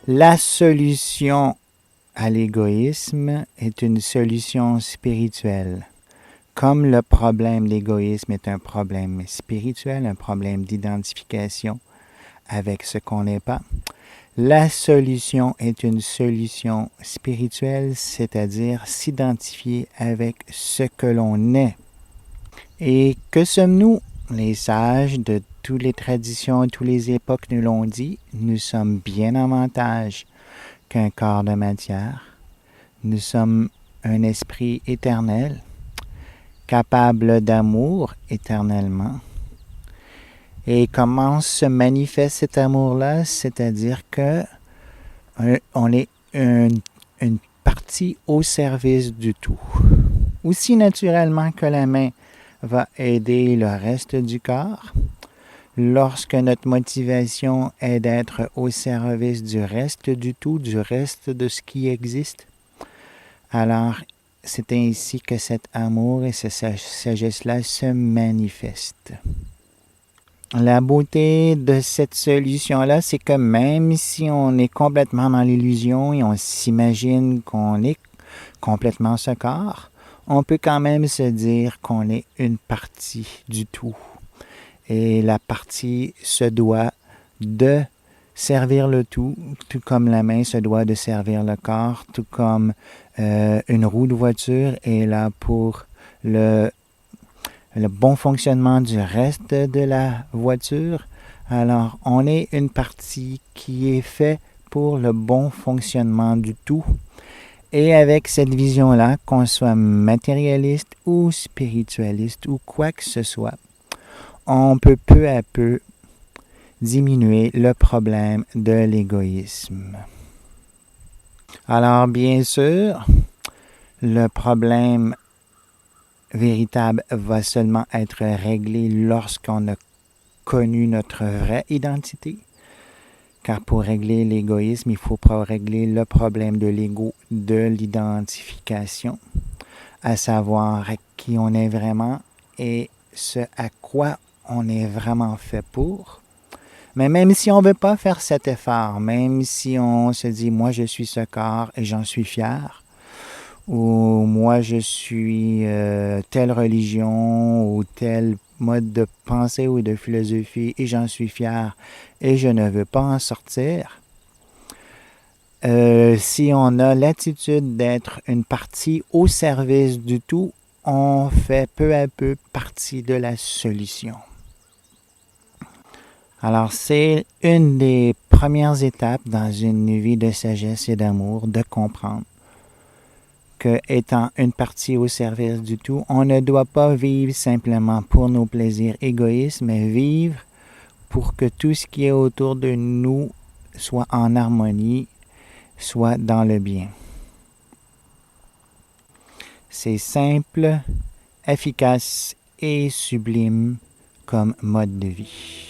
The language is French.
La solution à l'égoïsme est une solution spirituelle. Comme le problème de l'égoïsme est un problème spirituel, un problème d'identification avec ce qu'on n'est pas, la solution est une solution spirituelle, c'est-à-dire s'identifier avec ce que l'on est. Et que sommes-nous? Les sages de toutes les traditions et toutes les époques nous l'ont dit, nous sommes bien davantage qu'un corps de matière. Nous sommes un esprit éternel, capable d'amour éternellement. Et comment se manifeste cet amour-là? C'est-à-dire que on est une partie au service du tout. Aussi naturellement que la main va aider le reste du corps, lorsque notre motivation est d'être au service du reste du tout, du reste de ce qui existe, alors c'est ainsi que cet amour et cette sagesse-là se manifestent. La beauté de cette solution-là, c'est que même si on est complètement dans l'illusion et on s'imagine qu'on est complètement ce corps, on peut quand même se dire qu'on est une partie du tout. Et la partie se doit de servir le tout comme la main se doit de servir le corps, tout comme une roue de voiture est là pour le bon fonctionnement du reste de la voiture. Alors, on est une partie qui est faite pour le bon fonctionnement du tout. Et avec cette vision-là, qu'on soit matérialiste ou spiritualiste ou quoi que ce soit, on peut peu à peu diminuer le problème de l'égoïsme. Alors, bien sûr, le problème véritable va seulement être réglé lorsqu'on a connu notre vraie identité. Car pour régler l'égoïsme, il faut pas régler le problème de l'ego, de l'identification, à savoir qui on est vraiment et ce à quoi on est vraiment fait pour. Mais même si on ne veut pas faire cet effort, même si on se dit « moi je suis ce corps et j'en suis fier », ou « moi je suis telle religion ou tel mode de pensée ou de philosophie et j'en suis fier et je ne veux pas en sortir », si on a l'attitude d'être une partie au service du tout, on fait peu à peu partie de la solution. Alors, c'est une des premières étapes dans une vie de sagesse et d'amour, de comprendre que, étant une partie au service du tout, on ne doit pas vivre simplement pour nos plaisirs égoïstes, mais vivre pour que tout ce qui est autour de nous soit en harmonie, soit dans le bien. C'est simple, efficace et sublime comme mode de vie.